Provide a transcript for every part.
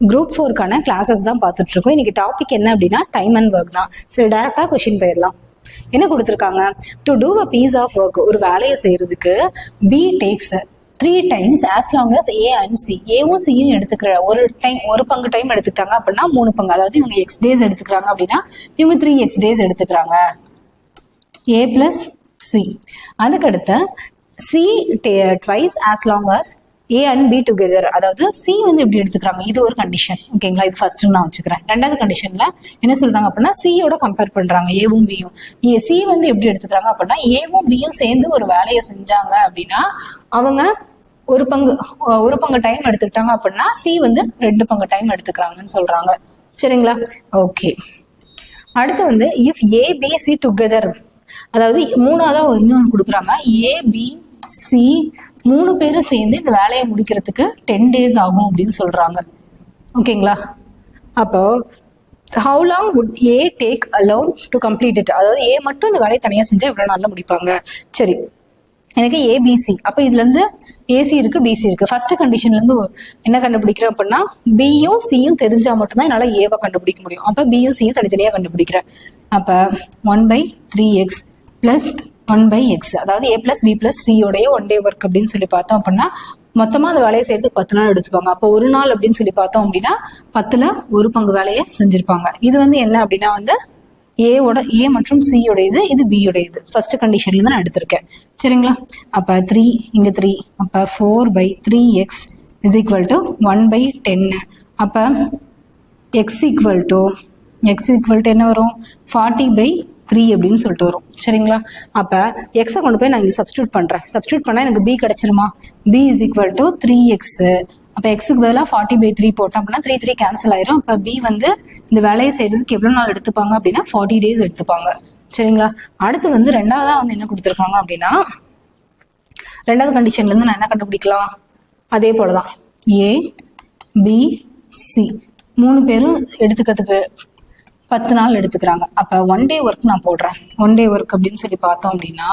Group 4க்கான classes தான் பார்த்துட்டு இருக்கோம். இன்னைக்கு டாபிக் என்ன அப்படின்னா டைம் அண்ட் ஒர்க் தான். சரி, டைரக்டா கொஸ்டின் போயிடலாம். என்ன கொடுத்துருக்காங்க? To do a piece of work, ஒரு வேலையை செய்யறதுக்கு B takes 3 times as long as A and C. ஏவும் சியும் எடுத்துக்கிற ஒரு பங்கு டைம் எடுத்துக்கிட்டாங்க அப்படின்னா 3 பங்கு, அதாவது இவங்க எக்ஸ் டேஸ் எடுத்துக்கிறாங்க அப்படின்னா இவங்க 3x days எடுத்துக்கிறாங்க. A plus C. அதுக்கடுத்து C twice as long as A and B together. அதாவது C வந்து எப்படி எடுத்துக்கிறாங்க, இது ஒரு கண்டிஷன். ஓகேங்களா, இது ஃபர்ஸ்ட் நான் வச்சுக்கிறேன். ரெண்டாவது கண்டிஷன்ல என்ன சொல்றாங்க அப்படின்னா சியோட கம்பேர் பண்றாங்க ஏவும் பியும். C வந்து எப்படி எடுத்துக்கிறாங்க அப்படின்னா ஏவும் பியும் சேர்ந்து ஒரு வேலையை செஞ்சாங்க அப்படின்னா அவங்க ஒரு பங்கு டைம் எடுத்துக்கிட்டாங்க அப்படின்னா C வந்து 2 பங்கு டைம் எடுத்துக்கிறாங்கன்னு சொல்றாங்க. சரிங்களா, ஓகே. அடுத்து வந்து இஃப் ABC டுகெதர், அதாவது மூணாவதா இன்னொன்று கொடுக்குறாங்க. ABC 3 பேரும் சேர்ந்து இந்த வேலையை முடிக்கிறதுக்கு 10 days ஆகும் அப்படின்னு சொல்றாங்க. ஓகேங்களா, அப்போ how long would A take alone to complete it? அதாவது A மட்டும் இந்த வேலையை தனியாக செஞ்சா எவ்வளவு நாள்ல முடிப்பாங்க? சரி, எனக்கு ABC, அப்ப இதுல இருந்து AC இருக்கு, BC இருக்கு. ஃபர்ஸ்ட் கண்டிஷன்ல இருந்து என்ன கண்டுபிடிக்கிறேன் அப்படின்னா Bயும் Cயும் தெரிஞ்சா மட்டும்தான் என்னால ஏவை கண்டுபிடிக்க முடியும். அப்ப Bயும் Cயும் தனித்தனியா கண்டுபிடிக்கிறேன். அப்ப 1/3x பிளஸ் 1/x, அதாவது A plus B plus C உடைய 1 day ஒர்க் அப்படின்னு சொல்லி பார்த்தோம் அப்படின்னா மொத்தமா அந்த வேலையை செய்யறதுக்கு 10 நாள் எடுத்துப்பாங்க. அப்போ ஒரு நாள் அப்படின்னு சொல்லி பார்த்தோம் அப்படின்னா 10ல் 1 பங்கு வேலையை செஞ்சிருப்பாங்க. இது வந்து என்ன அப்படின்னா வந்து A மற்றும் C உடையது, இது B உடையது. ஃபர்ஸ்ட் கண்டிஷன்ல தான் நான் எடுத்திருக்கேன். சரிங்களா, அப்ப 3 இங்க 3, அப்ப 4/3x is equal to 1/10. அப்ப x equal to என்ன வரும்? 40/3 அப்படின்னு சொல்லிட்டு வரும். சரிங்களா, அப்ப எக்ஸை கொண்டு போய் நான் இங்க சப்ஸ்டியூட் பண்றேன். சப்ஸ்டியூட் பண்ணா எனக்கு B கிடைச்சிருமா? B is equal to 3x. அப்ப எக்ஸுக்கு பதிலாக 40/3 போட்டோம் அப்படின்னா 3 கேன்சல் ஆயிரும். அப்ப B வந்து இந்த வேலையை செய்யறதுக்கு எவ்வளவு நாள் எடுத்துப்பாங்க அப்படின்னா 40 days எடுத்துப்பாங்க. சரிங்களா, அடுத்து வந்து ரெண்டாவதா வந்து என்ன கொடுத்துருக்காங்க அப்படின்னா ரெண்டாவது கண்டிஷன்ல இருந்து நான் என்ன கண்டுபிடிக்கலாம்? அதே போலதான் A B C 3 பேரும் எடுத்துக்கிறதுக்கு 10 நாள் எடுத்துக்கிறாங்க. அப்ப 1 day ஒர்க் நான் போடுறேன். 1 day ஒர்க் அப்படின்னு சொல்லி பார்த்தோம் அப்படின்னா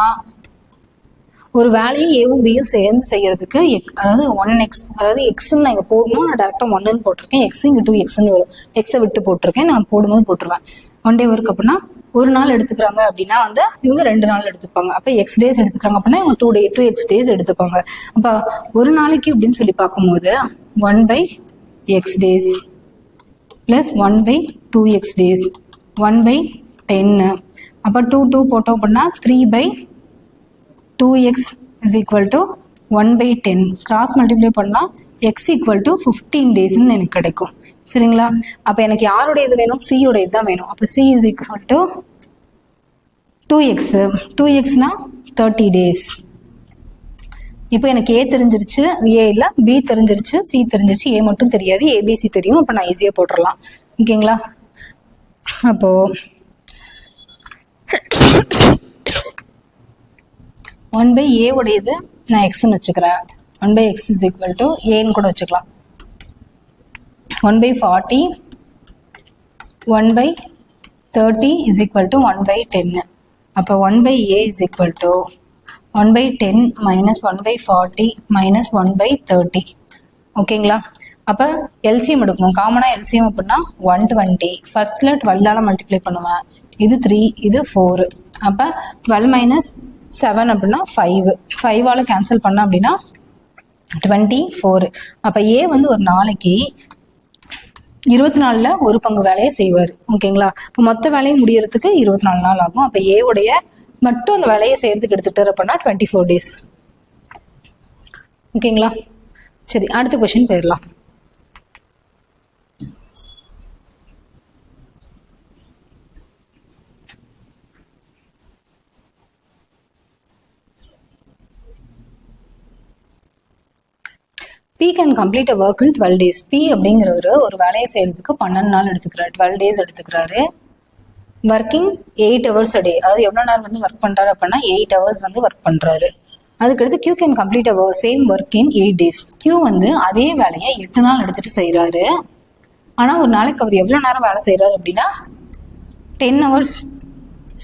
ஒரு வேலையை ஏவும் பியும் சேர்ந்து செய்யறதுக்கு அதாவது 1x, அதாவது எக்ஸ்ன்னு நான் இங்க போடணும், நான் டேரக்டா 1ன்னு போட்டிருக்கேன். எக்ஸ் இங்க 2xன்னு வரும். எக்ஸை விட்டு போட்டிருக்கேன், நான் போடும்போது போட்டுருவேன். 1 day ஒர்க் அப்படின்னா ஒரு நாள் எடுத்துக்கிறாங்க அப்படின்னா வந்து இவங்க 2 நாள் எடுத்துப்பாங்க. அப்ப x days எடுத்துக்கிறாங்க அப்படின்னா இவங்க 2x days எடுத்துப்பாங்க. அப்ப ஒரு நாளைக்கு அப்படின்னு சொல்லி பார்க்கும்போது 1/x days plus 1/2x days 1/10. அப்ப 2 போட்டோம் அப்படின்னா 3/2x is equal to 1/10. Cross multiply பண்ணா x equal to 15 days எனக்கு கிடைக்கும். சரிங்களா, அப்ப எனக்கு யாருடைய இது வேணும்? C உடைய தான் வேணும். அப்ப C is equal to 2x னா 30 days. இப்போ எனக்கு A தெரிஞ்சிருச்சு, A இல்ல B தெரிஞ்சிருச்சு, C தெரிஞ்சிருச்சு, A மட்டும் தெரியாது, ABC தெரியும். அப்ப நான் ஈஸியா போட்டுடலாம். ஓகேங்களா, அப்போ 1/A உடையது நான் எக்ஸ்ன்னு வச்சுக்கிறேன். 1/x is equal to Aன்னு கூட வச்சுக்கலாம். 1/40 1/30 is equal to 1/10. அப்போ 1/A is equal to 1/10 minus 1/40 minus 1/30. ஓகேங்களா, அப்ப எல்சிஎம் எடுக்கணும். காமனா எல்சிஎம் அப்படின்னா 120. ஃபர்ஸ்ட்ல 12ஆல மல்டிப்ளை பண்ணுவேன். இது 3, இது 4. அப்ப 12 minus 7 அப்படின்னா 5ஆல கேன்சல் பண்ண அப்படின்னா 24. அப்ப A வந்து ஒரு நாளைக்கு 24ல் 1 பங்கு வேலையை செய்வார். ஓகேங்களா, இப்போ மொத்த வேலையை முடியறதுக்கு 24 நாள் ஆகும். அப்ப A உடைய மட்டும் அந்த வேலையை செய்யறதுக்கு எடுத்துட்டாரு அப்படின்னா 24 days. ஓகேங்களா, சரி, அடுத்த கொஸ்டின் போயிடலாம். P can complete a work in 12 days. P அப்படிங்கிறவரு ஒரு வேலையை செய்யறதுக்கு 12 நாள் எடுத்துக்கிறாரு, 12 days எடுத்துக்கிறாரு. ஒர்க்கிங் 8 hours a day, அதாவது எவ்வளவு நேரம் வந்து ஒர்க் பண்றாரு அப்படின்னா 8 hours வந்து ஒர்க் பண்றாரு. அதுக்கடுத்து Q can complete a same work in 8 days. Q வந்து அதே வேலையை 8 நாள் எடுத்துட்டு செய்யறாரு. ஆனா ஒரு நாளைக்கு அவர் எவ்வளவு நேரம் வேலை செய்யறாரு அப்படின்னா 10 hours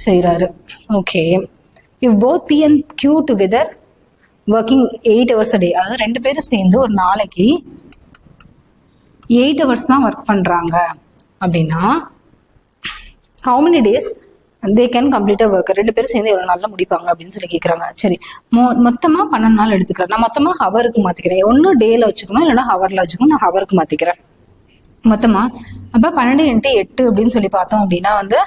செய்யறாரு. Okay, if both P and Q together working 8 hours a day, அதாவது 2 பேரும் சேர்ந்து ஒரு நாளைக்கு 8 hours தான் ஒர்க் பண்ணுறாங்க அப்படின்னா how many days they can complete a work? 2 பேரும் சேர்ந்து எவ்வளோ நாளில் முடிப்பாங்க அப்படின்னு சொல்லி கேட்குறாங்க. சரி, மொத்தமாக 12 நாள் எடுத்துக்கிறேன். நான் மொத்தமாக ஹவருக்கு மாற்றிக்கிறேன். ஒன்று டேயில் வச்சுக்கணும், இல்லைன்னா ஹவரில் வச்சுக்கணும். நான் ஹவருக்கு மாற்றிக்கிறேன் மொத்தமாக. அப்போ 12 × 8 அப்படின்னு சொல்லி பார்த்தோம் அப்படின்னா வந்து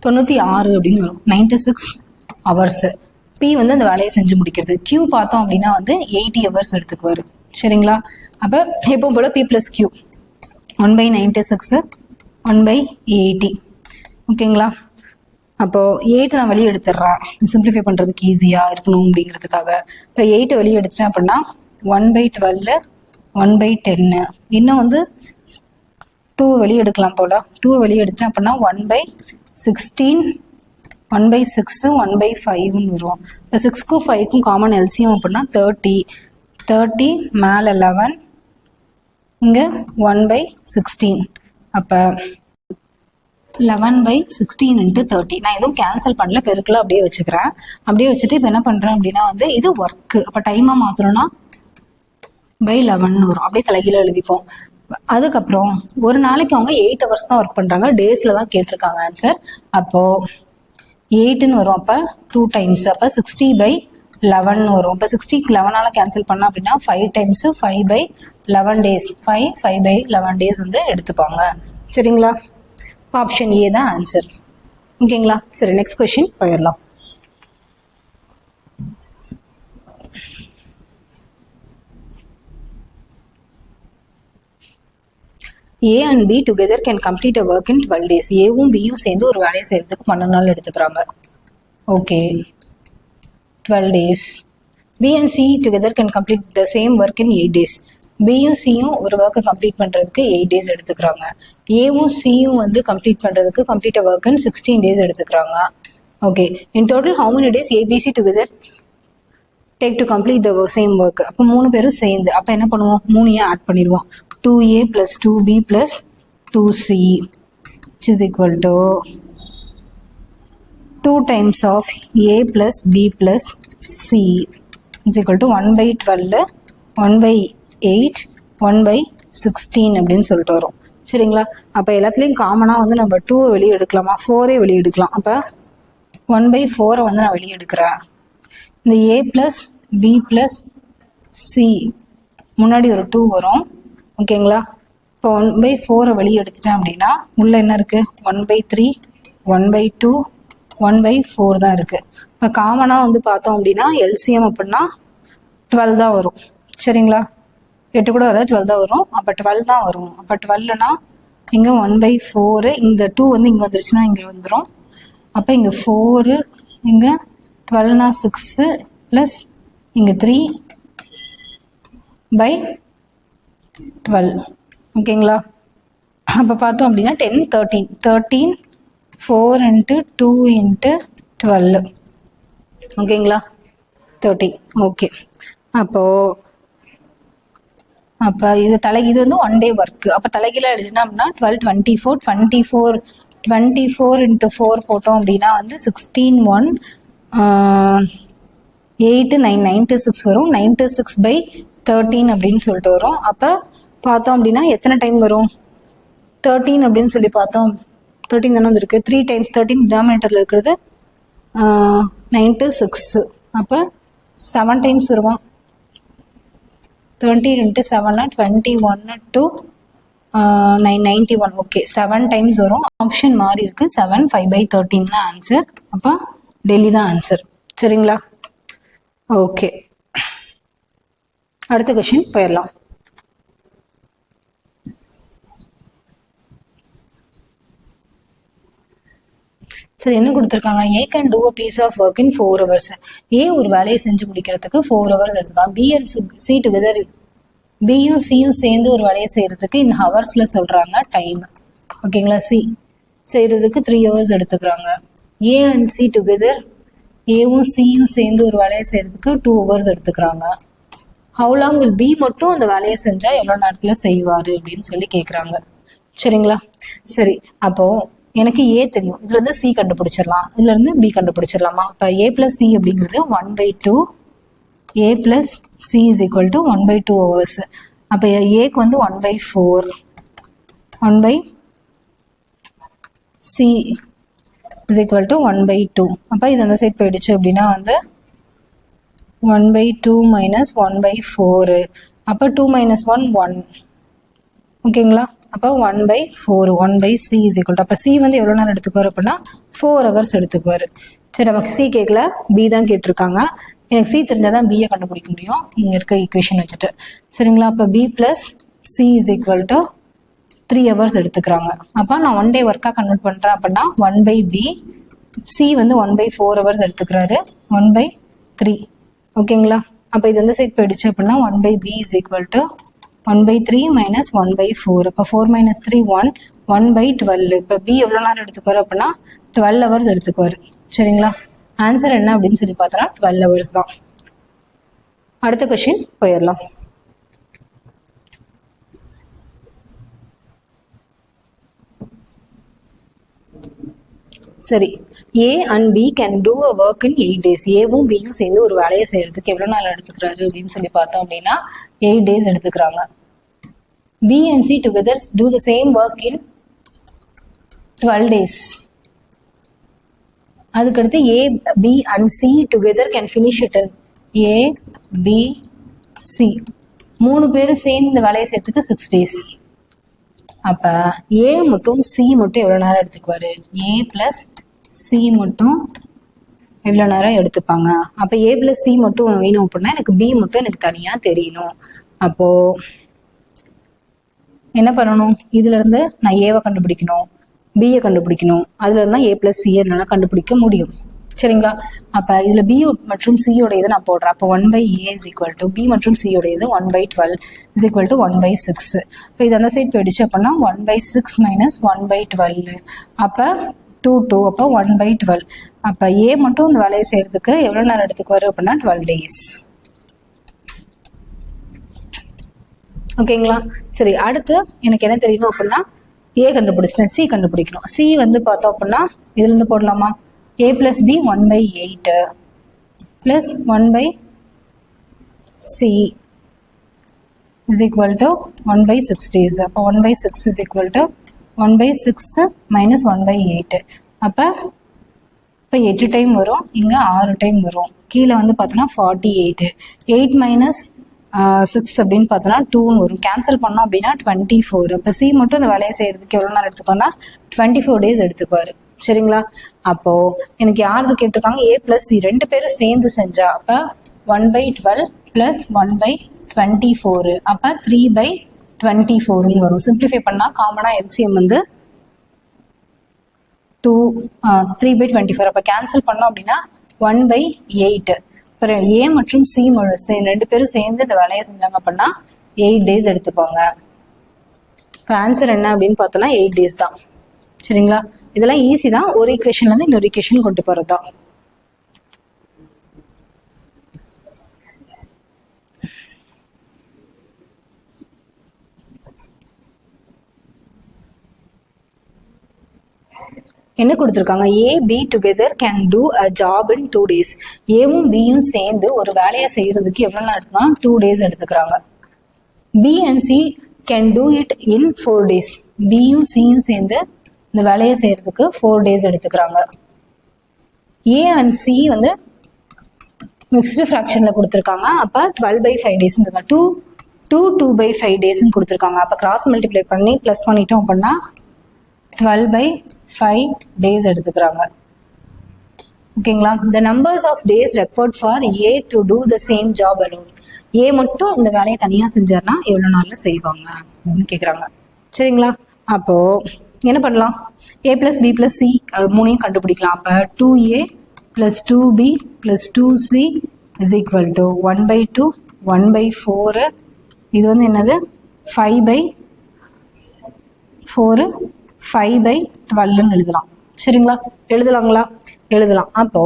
96 அப்படின்னு வரும். 96 hours. P வந்து அந்த வேலையை செஞ்சு முடிக்கிறது. Q பார்த்தோம் அப்படின்னா வந்து 80 hours எடுத்துக்குவார். சரிங்களா? அப்போ எப்போ போல P + Q 1/96 1/80. ஓகேங்களா? அப்போது 8 நான் வெளியே எடுத்துடுறேன், சிம்பிளிஃபை பண்ணுறதுக்கு ஈஸியாக இருக்கணும் அப்படிங்கிறதுக்காக. இப்போ 8 வெளியே எடுத்துட்டேன் அப்படின்னா 1/12 1/10. இன்னும் வந்து 2 வெளியே எடுக்கலாம் போல். 2 வெளியே எடுத்துட்டேன் அப்படின்னா 1/16 1/6 1/5ன்னு வரும். இப்போ 6க்கும் 5க்கும் காமன் எல்சியம் அப்படின்னா 30. 30 மேலே 11, இங்கே 1/16. அப்போ 11/16 × 30. நான் எதுவும் கேன்சல் பண்ணல, பெருக்கில் அப்படியே வச்சுக்கிறேன். அப்படியே வச்சுட்டு இப்போ என்ன பண்ணுறேன் அப்படின்னா வந்து இது ஒர்க்கு. அப்போ டைமாக மாற்றணும்னா /11 வரும். அப்படியே தலைகீழ எழுதிப்போம். அதுக்கப்புறம் ஒரு நாளைக்கு அவங்க 8 hours தான் ஒர்க் பண்ணுறாங்க. டேஸில் தான் கேட்டிருக்காங்க ஆன்சர். அப்போது 8ன்னு வரும். அப்போ 2 times. அப்போ 60/11 வரும். இப்போ 60க்கு 11ஆல் கேன்சல் பண்ணோம் அப்படின்னா 5 times 5/11 days. 5/11 days வந்து எடுத்துப்பாங்க. சரிங்களா? ஆப்ஷன் ஏ தான் ஆன்சர். ஓகேங்களா? சரி, நெக்ஸ்ட் கொஸ்டின் போயிடலாம். A and B together can complete a work in 12 days. ஏவும் பியும் சேர்ந்து ஒரு வேலையை செய்யறதுக்கு 12 நாள் எடுத்துக்கிறாங்க. Okay, 12 days. B and C together can complete the same work in 8 days. பியும் சியும் ஒரு ஒர்க்கை கம்ப்ளீட் பண்ணுறதுக்கு 8 days எடுத்துக்கிறாங்க. ஏவும் சியும் வந்து கம்ப்ளீட் பண்ணுறதுக்கு கம்ப்ளீட் ஒர்க் இன் 16 days எடுத்துக்கிறாங்க. Okay, in total how many days ABC together take to complete the same work? அப்போ 3 பேரும் சேர்ந்து அப்போ என்ன பண்ணுவோம்? 3 ஆட் பண்ணிடுவோம். 2A + 2B + 2C which is equal to 2 times of A + B + C is equal to 1/12 1/8 1/16 அப்படின்னு சொல்லிட்டு வரும். சரிங்களா? அப்போ எல்லாத்துலேயும் காமனாக வந்து நம்ம 2 வெளியே எடுக்கலாமா? 4 வெளியே எடுக்கலாம். அப்போ 1/4 வந்து நான் வெளியே எடுக்கிறேன். இந்த A + B + C முன்னாடி ஒரு 2 வரும். ஓகேங்களா? இப்போ 1/4 வெளியே எடுத்துட்டேன் அப்படின்னா உள்ள என்ன இருக்குது? 1/3 1/2 1/4 தான் இருக்குது. இப்போ காமனாக வந்து பார்த்தோம் அப்படின்னா எல்சிஎம் அப்படின்னா 12 தான் வரும். சரிங்களா? 8 கூட வராது, 12 தான் வரும். அப்போ 12 தான் வரும். அப்போ 12னா இங்கே 1/4, இந்த 2 வந்து இங்கே வந்துருச்சுன்னா இங்கே வந்துடும். அப்போ இங்கே 4, இங்கே 12னா 6 ப்ளஸ் இங்கே 3/12. ஓகேங்களா? அப்போ பார்த்தோம் அப்படின்னா 10 13 13 4 × 2 × 12. ஓகேங்களா? 13. ஓகே, அப்போ இது இது வந்து 1 day ஒர்க்கு. அப்போ தலைகீழாக எடுத்துட்டோம் அப்படின்னா 12 24 24 24 × 4 போட்டோம் அப்படின்னா வந்து 16 1 8 9 96 வரும். 96/13 அப்படின்னு சொல்லிட்டு வரும். அப்போ பார்த்தோம் அப்படின்னா எத்தனை டைம் வரும்? 13 அப்படின்னு சொல்லி பார்த்தோம். 13 தானே வந்துருக்கு. 3 times 13 டினாமினேட்டரில் இருக்கிறது 96. அப்போ 7 times வருமா? 13 × 7 21 to 91. ஓகே, 7 times வரும். ஆப்ஷன் மாறி இருக்கு. 7 5/13 தான் ஆன்சர். அப்போ டெல்லி தான் ஆன்சர். சரிங்களா? ஓகே, அடுத்த கொஸ்டின் போயிடலாம். சரி, என்ன கொடுத்துருக்காங்க? A can do a piece of work in 4 hours. A ஒரு வேலையை செஞ்சு முடிக்கிறதுக்கு 4 hours எடுத்துக்கலாம். பி அண்ட் சி டுகெதர், பியும் சியும் சேர்ந்து ஒரு வேலையை செய்யறதுக்கு இன் ஹவர்ஸ்ல சொல்றாங்க டைம். ஓகேங்களா? சி செய்யறதுக்கு 3 hours எடுத்துக்கிறாங்க. ஏ அண்ட் சி டுகெதர், ஏவும் சியும் சேர்ந்து ஒரு வேலையை செய்யறதுக்கு 2 hours எடுத்துக்கிறாங்க. ஹவு லாங் வில் பி மட்டும் அந்த வேலையை செஞ்சா எவ்வளவு நேரத்துல செய்வாரு அப்படின்னு சொல்லி கேட்குறாங்க. சரிங்களா? சரி, அப்போ எனக்கு ஏ தெரியும், இதுல இருந்து சி கண்டுபிடிச்சிடலாம், இதுல இருந்து பி கண்டுபிடிச்சிடலாமா? இப்போ A + C அப்படிங்கிறது 1/2 A + C is equal to 1/2 hours. அப்போ ஏக்கு வந்து 1/4, 1/c is equal to 1/2. அப்போ இது அந்த சைட் போயிடுச்சு அப்படின்னா வந்து 1/2 minus 1/4. அப்போ 2 minus 1 1. ஓகேங்களா? அப்போ 1/4 1/c is equal to, அப்போ c வந்து எவ்வளோ நேரம் எடுத்துக்குவார் அப்படின்னா 4 hours எடுத்துக்குவார். சரி, நமக்கு c கேட்கல, b தான் கேட்டிருக்காங்க. எனக்கு c தெரிஞ்சால் தான் b கண்டுபிடிக்க முடியும் இங்கே இருக்க ஈக்குவேஷன் வச்சுட்டு. சரிங்களா? அப்போ b plus c is equal to 3 hours எடுத்துக்கிறாங்க. அப்போ நான் 1 day ஒர்க்காக கன்வெர்ட் பண்ணுறேன் அப்படின்னா 1/b, c வந்து 1/4 hours எடுத்துக்கிறாரு, 1/3. ஓகேங்களா? அப்போ இது எந்த சைட் போயிடுச்சு அப்படின்னா 1/b is equal to 1/3 minus 1/4. அப்போ 4 minus 3 1, 1/12. இப்போ b எவ்வளோ நேரம் எடுத்துக்குவார் அப்படின்னா 12 hours எடுத்துக்குவார். சரிங்களா? ஆன்சர் என்ன அப்படின்னு சொல்லி பார்த்தோன்னா 12 hours தான். அடுத்த கொஸ்டின் போயிடலாம். சரி, A and B can do a work in 8 days. ஏவும் பியும் சேர்ந்து ஒரு வேலையை செய்யறதுக்கு எவ்வளோ நாள் எடுத்துக்கிறாரு அப்படின்னு சொல்லி பார்த்தோம் அப்படின்னா 8 days எடுத்துக்கிறாங்க. B and C together do the same work in 12 days. அதுக்கடுத்து A, B and C together can finish it in A, B, C. 3 பேரும் சேர்ந்து இந்த வேலையை செய்யறதுக்கு 6 days. அப்ப A மற்றும் C மட்டும் எவ்வளவு நேரம் எடுத்துக்குவாரு? A plus C மட்டும் எவ்வளவு நேரம் எடுத்துப்பாங்க? அப்ப A plus C மட்டும் வேணும் அப்படின்னா எனக்கு B மட்டும் எனக்கு தனியா தெரியணும். அப்போ என்ன பண்ணணும்? இதுல இருந்து நான் ஏவை கண்டுபிடிக்கணும், B கண்டுபிடிக்கணும். அதுல இருந்தா A plus C என்னால கண்டுபிடிக்க முடியும். சரிங்களா? அப்ப இதுல B மற்றும் C உடைய நான் போடுறேன். அப்போ 1/A is equal to B மற்றும் C உடையது 1/12 is equal to 1/6. இப்போ இது அந்த சைட் போயிடுச்சு அப்படின்னா 1/6 minus 1/12. அப்ப 2. அப்போ 1/12. அப்ப A மட்டும் இந்த வேலையை செய்யறதுக்கு எவ்வளவு நேரம் எடுத்துக்குவாரு அப்படின்னா 12 days. ஓகேங்களா? சரி, அடுத்து எனக்கு என்ன தெரியணும் அப்படின்னா A கண்டுபிடிச்சிட்டேன், C கண்டுபிடிக்கணும். C வந்து பார்த்தோம் அப்படின்னா இதுல இருந்து போடலாமா? A plus B 1/8 plus 1/C is equal to 1/6 days. அப்போ 1/6 is equal to 1/6 minus 1/8. அப்போ 8 டைம் வரும், இங்கே 6 டைம் வரும். கீழே வந்து பார்த்தோன்னா 48. 8 minus 6 அப்படின்னு பார்த்தோன்னா 2 வரும். கேன்சல் பண்ணோம் அப்படின்னா 24. அப்போ C மட்டும் இந்த வேலையை செய்யறதுக்கு எவ்வளோ நேரம் எடுத்துக்கோன்னா 24 days எடுத்துக்குவாரு. சரிங்களா? அப்போ எனக்கு யாருக்கு கேட்டிருக்காங்க? A plus C 2 பேரும் சேர்ந்து செஞ்சா அப்ப 1/12 plus 1/24. அப்ப 3/24 வரும். சிம்பிளிஃபை பண்ணா காமனா LCM வந்து 3/24. அப்ப கேன்சல் பண்ணோம் அப்படின்னா 1/8. அப்புறம் A மற்றும் C 2 பேரும் சேர்ந்து இந்த வேலையை செஞ்சாங்க அப்படின்னா 8 days எடுத்துப்பாங்க. இப்போ ஆன்சர் என்ன அப்படின்னு பார்த்தோம்னா 8 days தான். சரிங்களா? இதெல்லாம் ஈஸி தான். ஒரு ஈக்குவேஷன்ல இருந்து இன்னொரு ஈக்குவேஷன் கொண்டு போறதா. என்ன கொடுத்துருக்காங்க? A, B together can do a job in 2 days. ஏவும் பியும் சேர்ந்து ஒரு வேலையை செய்யறதுக்கு எவ்வளவு நாள் எடுத்துனா 2 days எடுத்துக்கிறாங்க. B and C can do it in 4 days. பியும் சியும் சேர்ந்து இந்த வேலையை செய்யறதுக்கு 4 days எடுத்துக்கிறாங்க. A and C வந்து மிக்ஸ்டு ஃப்ராக்ஷன்ல கொடுத்துருக்காங்க. அப்ப 12/5 days 2/5 days கொடுத்துருக்காங்க. அப்ப கிராஸ் மல்டிப்ளை பண்ணி பிளஸ் பண்ணிட்டோம் அப்படின்னா 12/5 days எடுத்துக்கிறாங்க. ஓகேங்களா? the numbers of days required for A to do the same job alone. A மட்டும் இந்த வேலையை தனியா செஞ்சார்னா எவ்வளவு நாள்ல செய்வாங்க அப்படின்னு கேக்குறாங்க. சரிங்களா? அப்போ என்ன பண்ணலாம்? A plus B plus C 3 கண்டுபிடிக்கலாம். அப்ப 2A plus 2B plus 2C is equal to 1/2 1/4. இது வந்து என்னது? 5/4 5/12 எழுதலாம். சரிங்களா? எழுதலாங்களா? எழுதலாம். அப்போ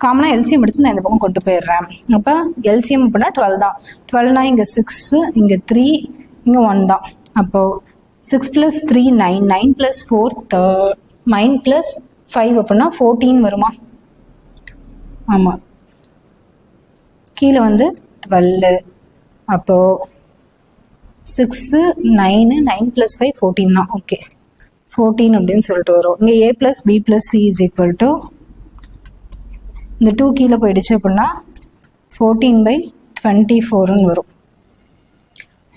காமனா LCM எடுத்து நான் இந்த பக்கம் கொண்டு போயிடுறேன். அப்ப LCM அப்படின்னா 12 தான். 12னா இங்க 6, இங்க 3, இங்க 1 தான். அப்போ 6 plus 3 9, 9 plus 4 9 plus 5 அப்படின்னா 14 வருமா? ஆமா. கீழே வந்து 12. அப்போ 6 9 9 + 5 14 தான். ஓகே 14 அப்படின்னு சொல்லிட்டு வரும். இங்கே a + b + c is equal to இந்த 2 கீழே போயிடுச்சு அப்படின்னா 14/24ன்னு வரும்.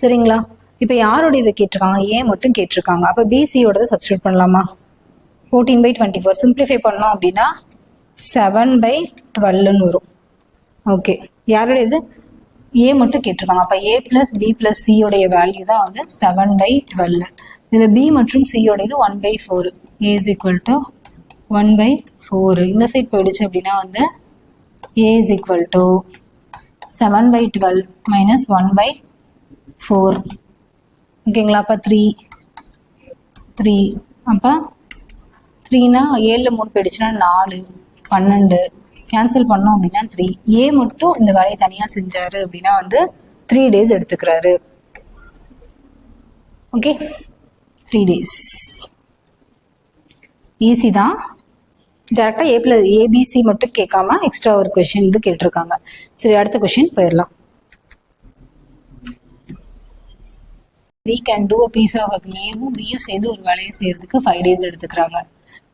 சரிங்களா? இப்போ யாரோட இதை கேட்டிருக்காங்க? ஏ மட்டும் கேட்டிருக்காங்க. அப்போ பிசியோட சப்ஸ்டியூட் பண்ணலாமா? 14/24 சிம்பிளிஃபை பண்ணோம் அப்படின்னா 7/12ன்னு வரும். ஓகே, யாரோட இது? ஏ மட்டும் கேட்டிருக்காங்க. அப்போ a + b + c உடைய வேல்யூ தான் வந்து 7/12. இதில் b மற்றும் c உடைய இது 1/4. a is equal to 1/4. இந்த சைட் போயிடுச்சு அப்படின்னா வந்து a is equal to 7/12 minus 1/4. ஓகேங்களா? அப்போ 3 அப்போ 3னா 7ல் 3 போயிடுச்சுன்னா 4 12 கேன்சல் பண்ணோம் அப்படின்னா 3. ஏ மட்டும் இந்த வேலையை தனியாக செஞ்சாரு அப்படின்னா வந்து 3 days எடுத்துக்கிறாரு. ஓகே 3 days ஈஸி தான். டேரெக்டாக ஏபிசி மட்டும் கேட்காம எக்ஸ்ட்ரா ஒரு கொஷின் இது கேட்டிருக்காங்க. சரி, அடுத்த கொஷின் போயிடலாம். we can do a piece of work. ஏவும் பியும் சேர்ந்து ஒரு வேலையை செய்யறதுக்கு 5 days எடுத்துக்கிறாங்க.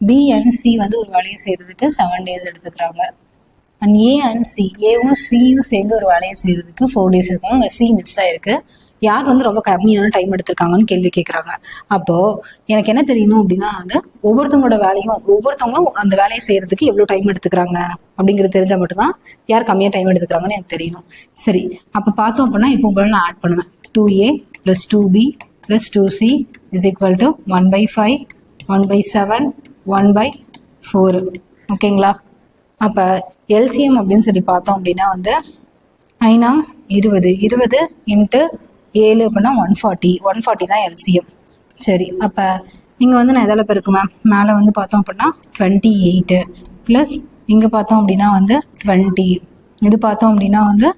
பி அண்ட் சி வந்து ஒரு வேலையை செய்யறதுக்கு 7 days எடுத்துக்கிறாங்க. அண்ட் ஏ அண்ட் சி, ஏவும் சியும் சேர்ந்து ஒரு வேலையை செய்யறதுக்கு 4 days இருக்காங்க. அங்கே சி மிஸ் ஆயிருக்கு. யார் வந்து ரொம்ப கம்மியான டைம் எடுத்திருக்காங்கன்னு கேள்வி கேட்குறாங்க. அப்போ எனக்கு என்ன தெரியணும் அப்படின்னா வந்து ஒவ்வொருத்தவங்களும் அந்த வேலையை செய்யறதுக்கு எவ்வளோ டைம் எடுத்துக்கிறாங்க அப்படிங்கிறது தெரிஞ்சால் மட்டும்தான் யார் கம்மியாக டைம் எடுத்துக்கிறாங்கன்னு எனக்கு தெரியணும். சரி, அப்போ பார்த்தோம் அப்படின்னா இப்போ உங்களை நான் ஆட் பண்ணுவேன். 2a + 2b + 2c is equal to 1/5 1/7 1/4. ஓகேங்களா? அப்போ எல்சிஎம் அப்படின்னு சொல்லி பார்த்தோம் அப்படின்னா வந்து 20 20 × 7 அப்படின்னா 140 தான் எல்சிஎம். சரி, அப்போ இங்கே வந்து நான் எதால் பெருக்குவேன்? மேலே வந்து பார்த்தோம் அப்படின்னா 28 ப்ளஸ் இங்கே பார்த்தோம் அப்படின்னா வந்து 20, இது பார்த்தோம் அப்படின்னா வந்து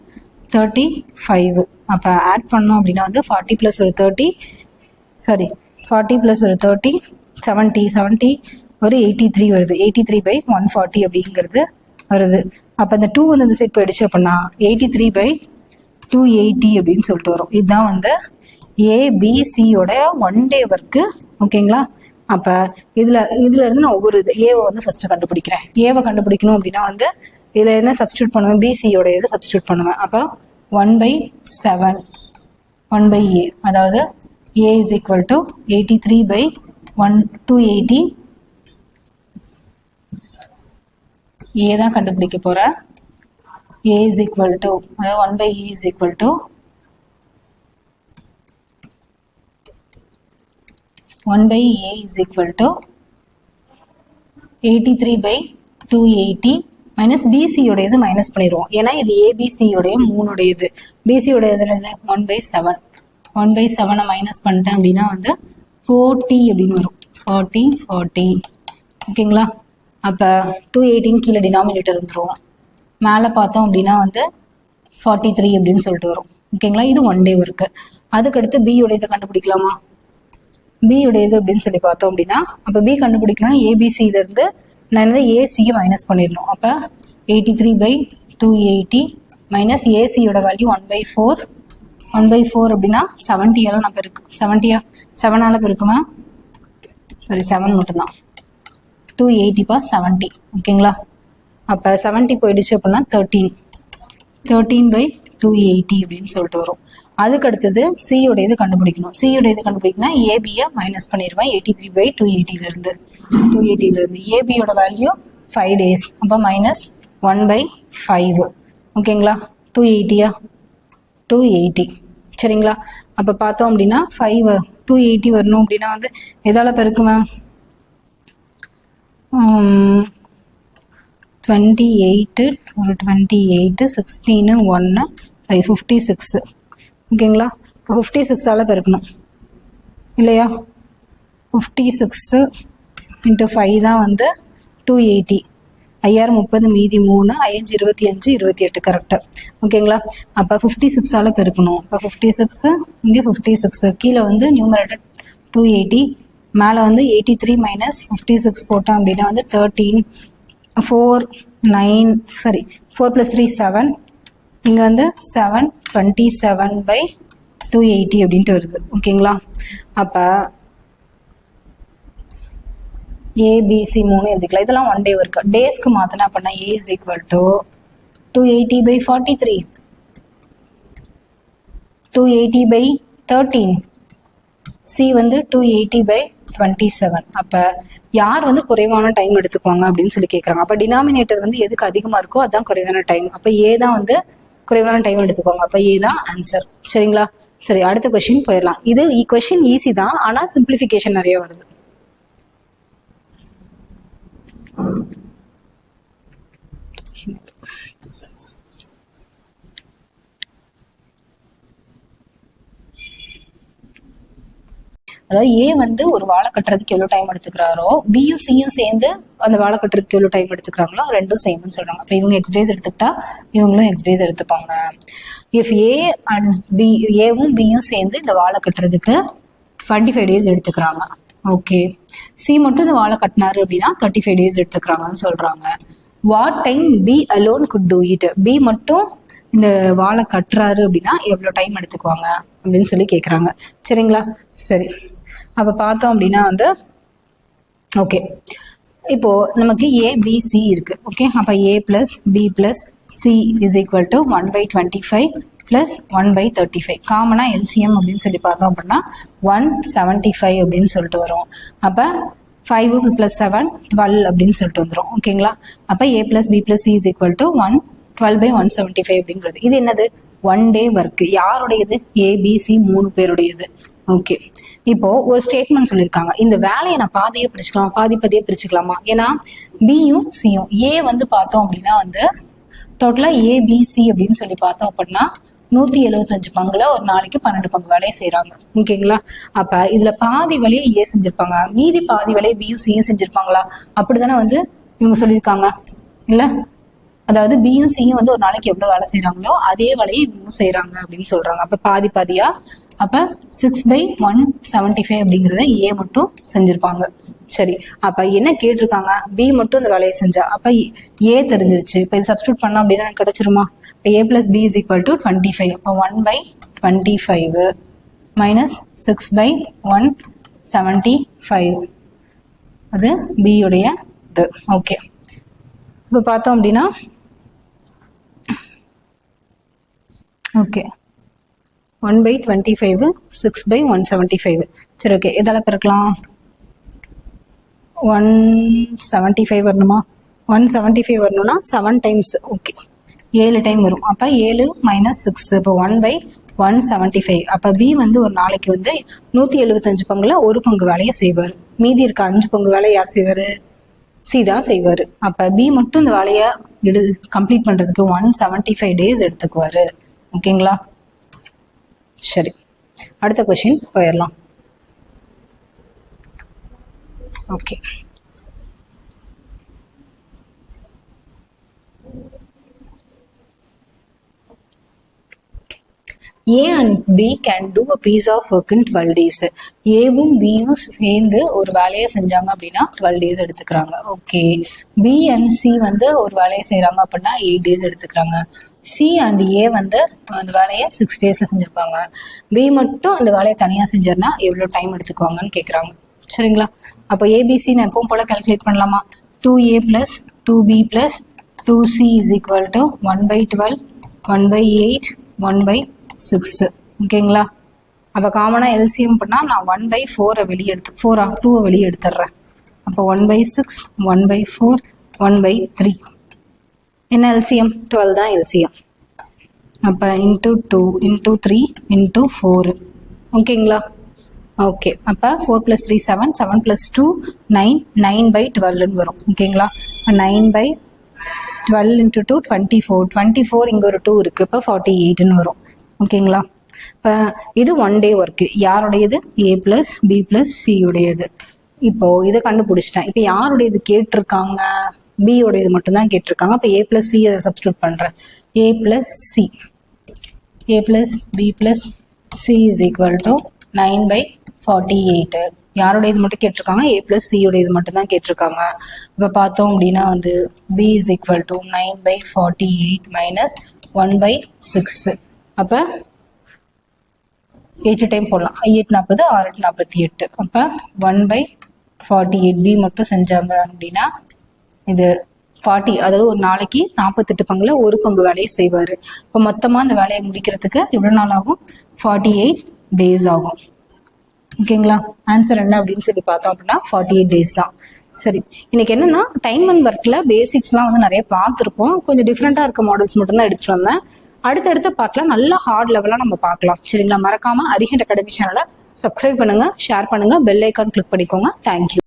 35. அப்போ ஆட் பண்ணோம் அப்படின்னா வந்து 40 + ஒரு 30 70 ஒரு 83 வருது. 83/140 அப்படிங்கிறது வருது. அப்போ இந்த 2 வந்து இந்த சைட் போயிடுச்சு அப்படின்னா 83/280 அப்படின்னு சொல்லிட்டு வரும். இதுதான் வந்து ஏபிசியோட 1 day ஒர்க்கு. ஓகேங்களா? அப்போ இதில் இருந்து நான் ஒவ்வொரு ஏவை வந்து ஃபர்ஸ்ட் கண்டுபிடிக்கிறேன். ஏவை கண்டுபிடிக்கணும் அப்படின்னா வந்து இதில் என்ன சப்ஸ்டியூட் பண்ணுவேன்? பிசியோட இதை சப்ஸ்டியூட் பண்ணுவேன். அப்போ 1/7 1/a, அதாவது a is equal to 83/280. a தான் கண்டுபிடிக்க போகிறேன். a is equal to, அதாவது 1/a is equal to 1/a is equal to 83/280 minus பிசியோடையது மைனஸ் பண்ணிடுவோம். ஏன்னா இது ஏபிசியோடைய 3 பிசியோடைய 1/7 மைனஸ் பண்ணிட்டேன் அப்படின்னா வந்து 40 அப்படின்னு வரும். 40 ஓகேங்களா? அப்போ 280 கீழே டினாமினேட்டர் வந்துடும். மேலே பார்த்தோம் அப்படின்னா வந்து 43 அப்படின்னு சொல்லிட்டு வரும். ஓகேங்களா? இது 1 day ஒர்க்கு. அதுக்கடுத்து பியோடையதை கண்டுபிடிக்கலாமா? பியோடையது அப்படின்னு சொல்லி பார்த்தோம் அப்படின்னா அப்போ பி கண்டுபிடிக்கணும்னா ஏபிசியிலேருந்து நான் என்னது ஏசியை மைனஸ் பண்ணிடணும். அப்போ 83/280 மைனஸ் ஏசியோட வேல்யூ 1/4 அப்படின்னா 70ஆல் நான் பெருக்கு 7ஆல் பெருக்குவேன். 7 மட்டும்தான். 280/70. ஓகேங்களா? அப்போ 70 போயிடுச்சு அப்படின்னா 13/280 அப்படின்னு சொல்லிட்டு வரும். அதுக்கு அடுத்தது சியோட இது கண்டுபிடிக்கணும். சியோட இது கண்டுபிடிக்கணும்னா ஏபியை மைனஸ் பண்ணிடுவேன் 83/280 280 ஏபியோட வேல்யூ 5 days. அப்போ மைனஸ் 1/5. ஓகேங்களா? 280 சரிங்களா? அப்போ பார்த்தோம் அப்படின்னா 280 வரணும் அப்படின்னா வந்து எதால் பெருக்குவேன்? 28 16 1 56. ஓகேங்களா? இப்போ 56ஆல் பெருக்கணும் இல்லையா? 56 × 5 தான் வந்து 280. 5×30 மீதி 3 5 25 28 கரெக்டாக. ஓகேங்களா? அப்போ 56ஆல் பெருக்கணும். இப்போ 56 இங்கே 56 கீழே வந்து நியூமரேட்டர் 280 மேலே வந்து 83 மைனஸ் 56 போட்டோம் அப்படின்னா வந்து 13 4 9 4 + 3 7 இங்கே வந்து 7 27/2 280 அப்படின்ட்டு வருது. ஓகேங்களா? அப்போ ஏபிசி 3 எழுதிக்கலாம். இதெல்லாம் ஒன் டே ஒர்க். டேஸ்க்கு மாற்றினா அப்படின்னா ஏ இஸ் ஈக்குவல் டு 280/43, 280/13, சி வந்து 280/27. அப்போ யார் வந்து குறைவான டைம் எடுத்துக்குவாங்க அப்படின்னு சொல்லி கேட்குறாங்க. அப்போ டினாமினேட்டர் வந்து எதுக்கு அதிகமாக இருக்கோ அதுதான் குறைவான டைம். அப்போ ஏ தான் வந்து குறைவான டைம் எடுத்துக்குவாங்க. அப்போ ஏ தான் ஆன்சர். சரிங்களா? சரி, அடுத்த கொஸ்டின் போயிடலாம். இது கொஸ்டின் ஈஸி தான், ஆனால் சிம்பிளிஃபிகேஷன் நிறைய வருது. அதாவது ஏ வந்து ஒரு வாழை கட்டுறதுக்கு எவ்வளவு டைம் எடுத்துக்கிறாரோ, பியும் சியும் சேர்ந்து அந்த வாழை கட்டுறதுக்கு எவ்வளவு டைம் எடுத்துக்கிறாங்களோ ரெண்டும் சேம்னு சொல்றாங்க. அப்ப இவங்க எக்ஸ் டேஸ் எடுத்துக்கிட்டா இவங்களும் எக்ஸ் டேஸ் எடுத்துப்பாங்க. இஃப் ஏ அண்ட் பி, ஏவும் பியும் சேர்ந்து இந்த வாழை கட்டுறதுக்கு 25 டேஸ் எடுத்துக்கிறாங்க. ஓகே, சி மட்டும் இந்த வாழை கட்டினாரு அப்படின்னா 35 டேஸ் எடுத்துக்கிறாங்கன்னு சொல்றாங்க. What time B alone could do it, B மட்டும் இந்த வாழை கட்டுறாரு அப்படின்னா எவ்வளோ டைம் எடுத்துக்குவாங்க அப்படின்னு சொல்லி கேட்குறாங்க. சரிங்களா? சரி, அப்போ பார்த்தோம் அப்படின்னா வந்து ஓகே, இப்போ நமக்கு ஏபிசி இருக்கு. ஓகே, அப்போ A plus B plus C is equal to 1/25 plus 1/35. காமனாக எல்சிஎம் அப்படின்னு சொல்லி பார்த்தோம் அப்படின்னா 175 அப்படின்னு சொல்லிட்டு வரும். அப்போ 5 + 7 12 அப்படின்னு சொல்லிட்டு வந்துடும். ஓகேங்களா? அப்போ A plus B plus C is equal to 12/175 அப்படிங்கிறது. இது என்னது? One day work. யாருடையது? ஏபிசி 3 பேருடையது. ஓகே, இப்போ ஒரு ஸ்டேட்மெண்ட் சொல்லியிருக்காங்க. இந்த வேலையை நான் பாதியே பிரிச்சுக்கலாம், பாதியே பிரிச்சுக்கலாமா? ஏன்னா பியும் சியும், ஏ வந்து பார்த்தோம் அப்படின்னா வந்து டோட்டலா ஏபிசி அப்படின்னு சொல்லி பார்த்தோம் அப்படின்னா 175 பங்குல ஒரு நாளைக்கு 12 பங்கு வேலையை செய்யறாங்க. ஓகேங்களா? அப்ப இதுல பாதி வேலையை ஏ செஞ்சிருப்பாங்க, மீதி பாதி வேலையை பியும் சியும் செஞ்சிருப்பாங்களா? அப்படித்தானே வந்து இவங்க சொல்லியிருக்காங்க இல்ல? அதாவது பியும் சியும் வந்து ஒரு நாளைக்கு எவ்வளவு வேலை செய்யறாங்களோ அதே வேலையை இவங்களும் செய்யறாங்க அப்படின்னு சொல்றாங்க. அப்ப பாதி பாதியா, அப்ப 6/175 அப்படிங்கிறத ஏ மட்டும் செஞ்சிருப்பாங்க. சரி, அப்ப என்ன கேட்டிருக்காங்க? பி மட்டும் இந்த வேலையை செஞ்சா. அப்ப ஏ தெரிஞ்சிருச்சு. இப்ப இது சப்ஸ்டியூட் பண்ணோம் அப்படின்னா கிடைச்சிருமா? A plus B is equal to 25. அப்போ 1/25 மைனஸ் 6/175 அது பியுடைய இது. ஓகே, இப்போ பார்த்தோம் அப்படின்னா ஓகே 1/25 6/175. சரி, ஓகே, எதால பிறக்கலாம்? 175 வரணுமா? 175 வரணும்னா 7 டைம்ஸ். ஓகே, 7 டைம் வரும். அப்போ 7 மைனஸ் 6, இப்போ 1/175. அப்போ பி வந்து ஒரு நாளைக்கு வந்து 175 பங்குல ஒரு பங்கு வேலையை செய்வார். மீதி இருக்க 5 பங்கு வேலையை யார் செய்வார்? சி தான் செய்வார். அப்போ பி மட்டும் இந்த வேலையை கம்ப்ளீட் பண்ணுறதுக்கு 175 டேஸ் எடுத்துக்குவார். ஓகேங்களா? சரி, அடுத்த கொஸ்டின் போயிடலாம். Okay, A and B can do a piece of work in 12 days. ஏவும் பியும் சேர்ந்து ஒரு வேலையை செஞ்சாங்க அப்படின்னா 12 டேஸ் எடுத்துக்கிறாங்க. ஓகே, பி அண்ட் சி வந்து ஒரு வேலையை செய்கிறாங்க அப்படின்னா 8 டேஸ் எடுத்துக்கிறாங்க. சி அண்ட் ஏ வந்து அந்த வேலையை 6 டேஸில் செஞ்சுருப்பாங்க. பி மட்டும் இந்த வேலையை தனியாக செஞ்சார்னா எவ்வளோ டைம் எடுத்துக்குவாங்கன்னு கேட்குறாங்க. சரிங்களா? அப்போ ஏபிசி நான் எப்பவும் போல் கால்குலேட் பண்ணலாமா? 2A + 2B + 2C is equal to 1/12 1/8 1/6. ஓகேங்களா? அப்போ காமனாக எல்சிஎம் பண்ணால் நான் 1/4 வெளியே எடுத்து 2 வெளியே எடுத்துடுறேன். அப்போ 1/6 1/4 1/3 என்ன எல்சிஎம்? 12 தான் எல்சிஎம். அப்போ இன்ட்டு 2 இன்ட்டு 3 இன்ட்டு 4. ஓகேங்களா? ஓகே, அப்போ 4 + 3 7 7 + 2 9 9/12ன்னு வரும். ஓகேங்களா? 9/12 இன்ட்டு 2 24 24 இங்கே ஒரு 2 இருக்குது. இப்போ 48ன்னு வரும். ஓகேங்களா? இப்போ இது ஒன் டே ஒர்க்கு. யாருடையது? ஏ ப்ளஸ் பி ப்ளஸ் சியுடையது. இப்போ இதை கண்டுபிடிச்சிட்டேன். இப்போ யாருடையது கேட்டிருக்காங்க? பியோடையது மட்டும்தான் கேட்டிருக்காங்க. இப்போ ஏ ப்ளஸ் சி அதை சப்ஸ்டியூட் பண்ணுறேன். A plus C, A plus B plus C is equal to 9/48. யாருடையது மட்டும் கேட்டிருக்காங்க? ஏ ப்ளஸ் சியுடையது மட்டும்தான் கேட்டிருக்காங்க. இப்போ பார்த்தோம் அப்படின்னா வந்து B is equal to 9/48 minus 1/6. அப்போ 8 டைம் போடலாம். 8 40, 6 48. அப்போ 1/48 பி மட்டும் செஞ்சாங்க அப்படின்னா இது 40, அதாவது ஒரு நாளைக்கு 48 பங்குல ஒரு பங்கு வேலையை செய்வார். இப்போ மொத்தமாக அந்த வேலையை முடிக்கிறதுக்கு எவ்வளோ நாள் ஆகும்? 48 டேஸ் ஆகும். ஓகேங்களா? ஆன்சர் என்ன அப்படின்னு சொல்லி பார்த்தோம் அப்படின்னா 48 டேஸ் தான். சரி, இன்னைக்கு என்னன்னா டைம் அண்ட் ஒர்க்ல பேசிக்ஸ்லாம் வந்து நிறைய பார்த்துருக்கோம். கொஞ்சம் டிஃப்ரெண்டா இருக்க மாடல்ஸ் மட்டும் தான் எடுத்துட்டு வந்தேன். அடுத்தடுத்த பார்ட்ல நல்லா ஹார்ட் லெவலா நம்ம பார்க்கலாம். சரிங்களா? மறக்காம அரிஹண்ட் அகாடமி சேனலை சப்ஸ்கிரைப் பண்ணுங்க, ஷேர் பண்ணுங்க, பெல் ஐக்கான் கிளிக் பண்ணிக்கோங்க. தேங்க்யூ.